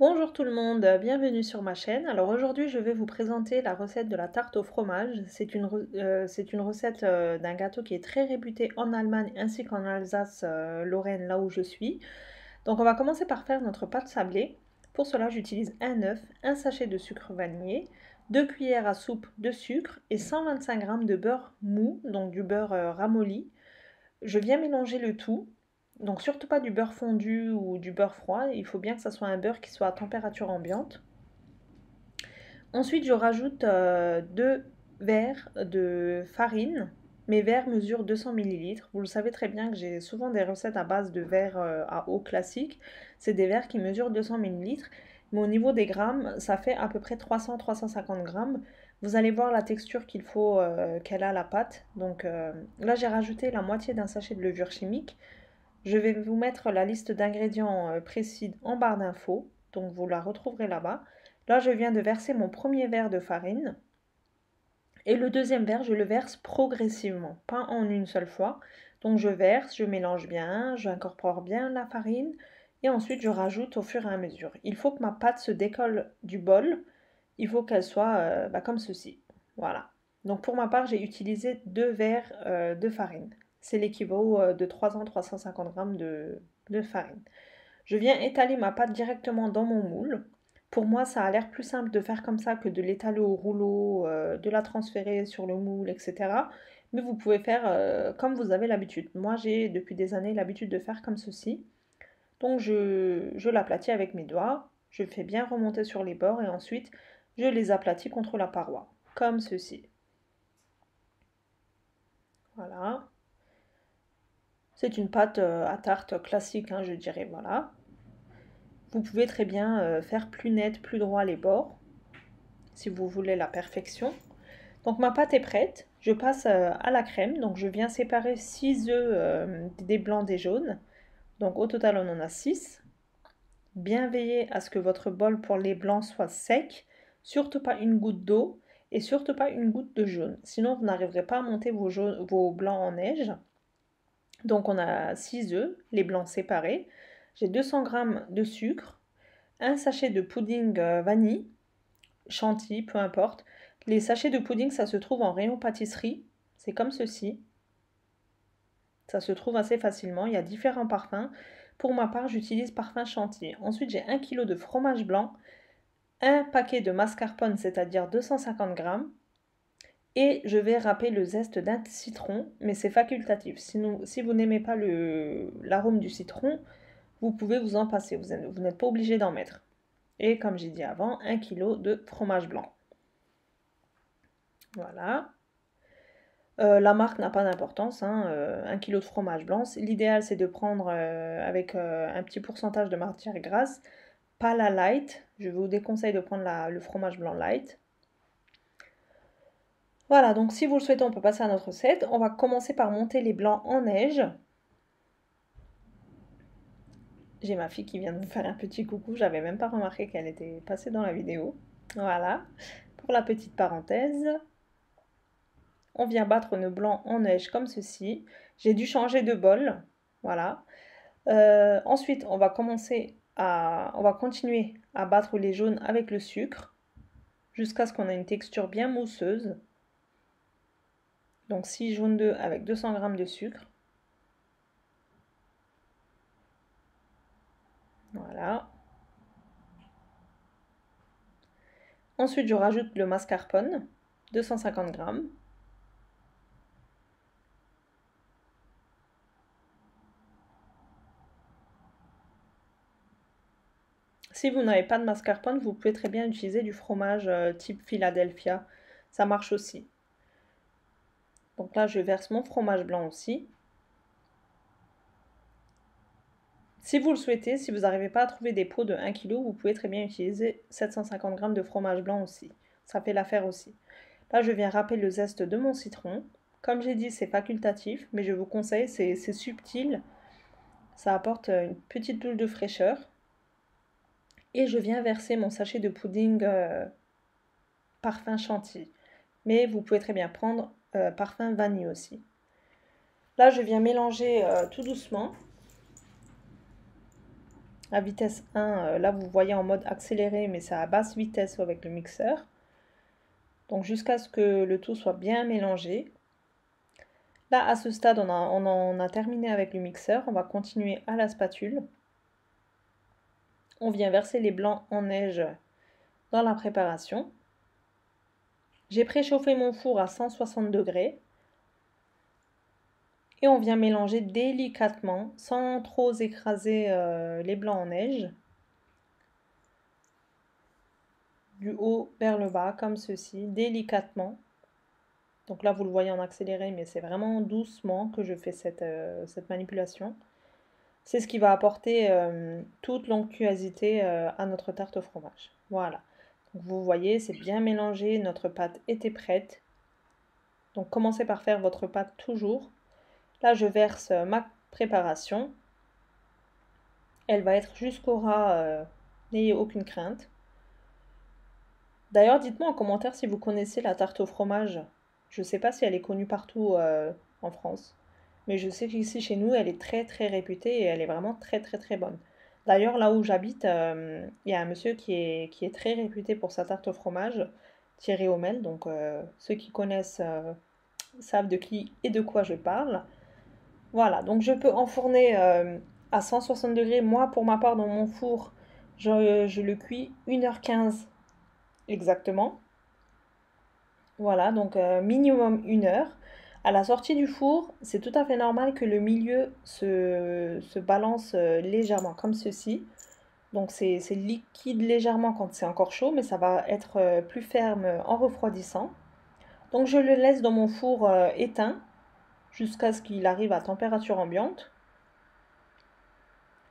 Bonjour tout le monde, bienvenue sur ma chaîne. Alors aujourd'hui, je vais vous présenter la recette de la tarte au fromage. C'est une recette d'un gâteau qui est très réputé en Allemagne ainsi qu'en Alsace, Lorraine, là où je suis. Donc on va commencer par faire notre pâte sablée. Pour cela, j'utilise un œuf, un sachet de sucre vanillé, 2 cuillères à soupe de sucre et 125 g de beurre mou, donc du beurre ramolli. Je viens mélanger le tout. Donc surtout pas du beurre fondu ou du beurre froid, il faut bien que ça soit un beurre qui soit à température ambiante. Ensuite, je rajoute 2 verres de farine. Mes verres mesurent 200 millilitres. Vous le savez très bien que j'ai souvent des recettes à base de verres à eau classique. C'est des verres qui mesurent 200 millilitres. Mais au niveau des grammes, ça fait à peu près 300-350 grammes. Vous allez voir la texture qu'il faut qu'elle a la pâte. Donc là, j'ai rajouté la moitié d'un sachet de levure chimique. Je vais vous mettre la liste d'ingrédients précis en barre d'infos, donc vous la retrouverez là-bas. Là, je viens de verser mon premier verre de farine et le deuxième verre, je le verse progressivement, pas en une seule fois. Donc je verse, je mélange bien, j'incorpore bien la farine et ensuite je rajoute au fur et à mesure. Il faut que ma pâte se décolle du bol, il faut qu'elle soit comme ceci. Voilà. Donc pour ma part, j'ai utilisé 2 verres de farine. C'est l'équivalent de 300-350 grammes de farine. Je viens étaler ma pâte directement dans mon moule. Pour moi, ça a l'air plus simple de faire comme ça que de l'étaler au rouleau, de la transférer sur le moule, etc. Mais vous pouvez faire comme vous avez l'habitude. Moi, j'ai depuis des années l'habitude de faire comme ceci. Donc je l'aplatis avec mes doigts, je fais bien remonter sur les bords et ensuite je les aplatis contre la paroi, comme ceci. Voilà. C'est une pâte à tarte classique, hein, je dirais. Voilà. Vous pouvez très bien faire plus net, plus droit les bords, si vous voulez la perfection. Donc ma pâte est prête. Je passe à la crème. Donc je viens séparer 6 œufs des blancs des jaunes. Donc au total, on en a 6. Bien veiller à ce que votre bol pour les blancs soit sec. Surtout pas une goutte d'eau et surtout pas une goutte de jaune. Sinon, vous n'arriverez pas à monter vos blancs en neige. Donc on a 6 œufs, les blancs séparés. J'ai 200 g de sucre, un sachet de pudding vanille, chantilly, peu importe. Les sachets de pudding, ça se trouve en rayon pâtisserie. C'est comme ceci. Ça se trouve assez facilement. Il y a différents parfums. Pour ma part, j'utilise parfum chantilly. Ensuite, j'ai 1 kg de fromage blanc, un paquet de mascarpone, c'est-à-dire 250 grammes. Et je vais râper le zeste d'un citron, mais c'est facultatif. Si vous n'aimez pas l'arôme du citron, vous pouvez vous en passer. Vous n'êtes pas obligé d'en mettre. Et comme j'ai dit avant, 1 kg de fromage blanc. Voilà. La marque n'a pas d'importance, hein, 1 kg de fromage blanc. L'idéal, c'est de prendre avec un petit pourcentage de matière grasse, pas la light. Je vous déconseille de prendre le fromage blanc light. Voilà, donc si vous le souhaitez, on peut passer à notre recette. On va commencer par monter les blancs en neige. J'ai ma fille qui vient de me faire un petit coucou, j'avais même pas remarqué qu'elle était passée dans la vidéo. Voilà, pour la petite parenthèse. On vient battre nos blancs en neige comme ceci. J'ai dû changer de bol, voilà. Ensuite, on va continuer à battre les jaunes avec le sucre jusqu'à ce qu'on ait une texture bien mousseuse. Donc 6 jaunes d'œufs avec 200 g de sucre. Voilà. Ensuite, je rajoute le mascarpone, 250 g. Si vous n'avez pas de mascarpone, vous pouvez très bien utiliser du fromage type Philadelphia. Ça marche aussi. Donc là, je verse mon fromage blanc aussi. Si vous le souhaitez, si vous n'arrivez pas à trouver des pots de 1 kg, vous pouvez très bien utiliser 750 g de fromage blanc aussi. Ça fait l'affaire aussi. Là, je viens râper le zeste de mon citron. Comme j'ai dit, c'est facultatif, mais je vous conseille, c'est subtil. Ça apporte une petite touche de fraîcheur. Et je viens verser mon sachet de pudding parfum chantilly. Mais vous pouvez très bien prendre parfum vanille aussi. Là, je viens mélanger tout doucement. à vitesse 1. Là, vous voyez en mode accéléré, mais c'est à basse vitesse avec le mixeur. Donc jusqu'à ce que le tout soit bien mélangé. Là, à ce stade, on en a terminé avec le mixeur. On va continuer à la spatule. On vient verser les blancs en neige dans la préparation. J'ai préchauffé mon four à 160 degrés. Et on vient mélanger délicatement, sans trop écraser les blancs en neige. Du haut vers le bas, comme ceci, délicatement. Donc là, vous le voyez en accéléré, mais c'est vraiment doucement que je fais cette manipulation. C'est ce qui va apporter toute l'onctuosité à notre tarte au fromage. Voilà. Donc vous voyez, c'est bien mélangé, notre pâte était prête. Donc commencez par faire votre pâte toujours. Là, je verse ma préparation. Elle va être jusqu'au ras, n'ayez aucune crainte. D'ailleurs, dites-moi en commentaire si vous connaissez la tarte au fromage. Je ne sais pas si elle est connue partout en France, mais je sais qu'ici chez nous, elle est très très réputée et elle est vraiment très très très bonne. D'ailleurs, là où j'habite, il y a un monsieur qui est très réputé pour sa tarte au fromage, Thierry Homel. Donc ceux qui connaissent savent de qui et de quoi je parle. Voilà, donc je peux enfourner à 160 degrés. Moi, pour ma part, dans mon four, je le cuis 1h15 exactement. Voilà, donc minimum 1 heure. À la sortie du four, c'est tout à fait normal que le milieu se balance légèrement, comme ceci. Donc c'est liquide légèrement quand c'est encore chaud, mais ça va être plus ferme en refroidissant. Donc je le laisse dans mon four éteint jusqu'à ce qu'il arrive à température ambiante.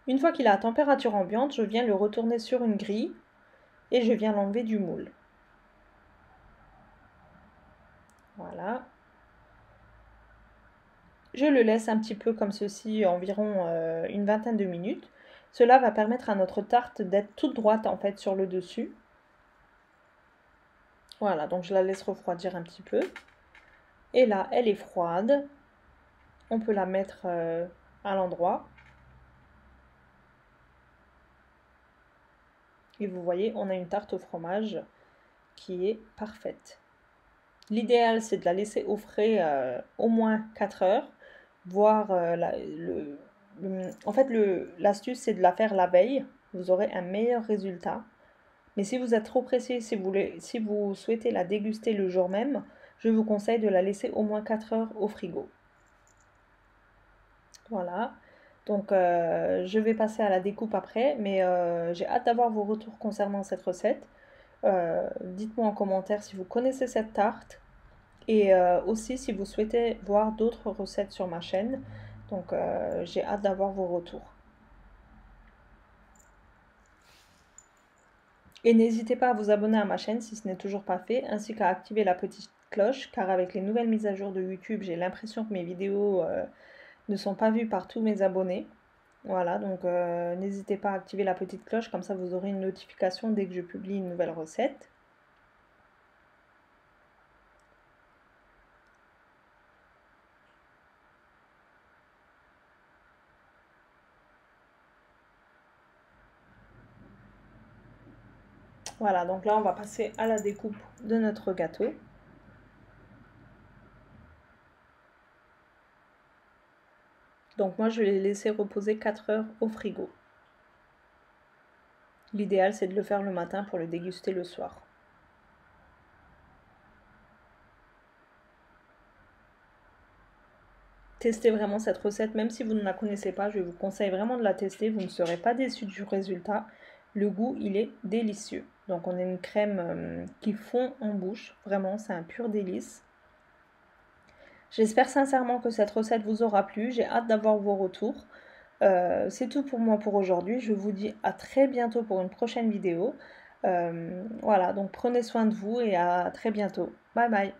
Une fois qu'il est à température ambiante, je viens le retourner sur une grille et je viens l'enlever du moule. Voilà. Je le laisse un petit peu comme ceci, environ une vingtaine de minutes. Cela va permettre à notre tarte d'être toute droite en fait sur le dessus. Voilà, donc je la laisse refroidir un petit peu. Et là, elle est froide. On peut la mettre à l'endroit. Et vous voyez, on a une tarte au fromage qui est parfaite. L'idéal, c'est de la laisser au frais au moins 4 heures, voire en fait, l'astuce, c'est de la faire la veille. Vous aurez un meilleur résultat. Mais si vous êtes trop pressé, si vous souhaitez la déguster le jour même, je vous conseille de la laisser au moins 4 heures au frigo. Voilà. Donc, je vais passer à la découpe après, mais j'ai hâte d'avoir vos retours concernant cette recette. Dites-moi en commentaire si vous connaissez cette tarte et aussi si vous souhaitez voir d'autres recettes sur ma chaîne. Donc, j'ai hâte d'avoir vos retours. Et n'hésitez pas à vous abonner à ma chaîne si ce n'est toujours pas fait, ainsi qu'à activer la petite cloche, car avec les nouvelles mises à jour de YouTube, j'ai l'impression que mes vidéos ne sont pas vues par tous mes abonnés. Voilà, donc n'hésitez pas à activer la petite cloche, comme ça vous aurez une notification dès que je publie une nouvelle recette. Voilà, donc là on va passer à la découpe de notre gâteau. Donc moi je vais les laisser reposer 4 heures au frigo. L'idéal c'est de le faire le matin pour le déguster le soir. Testez vraiment cette recette, même si vous ne la connaissez pas, je vous conseille vraiment de la tester, vous ne serez pas déçus du résultat. Le goût, il est délicieux. Donc on a une crème qui fond en bouche, vraiment, c'est un pur délice. J'espère sincèrement que cette recette vous aura plu, j'ai hâte d'avoir vos retours. C'est tout pour moi pour aujourd'hui, je vous dis à très bientôt pour une prochaine vidéo. Voilà, donc prenez soin de vous et à très bientôt. Bye bye.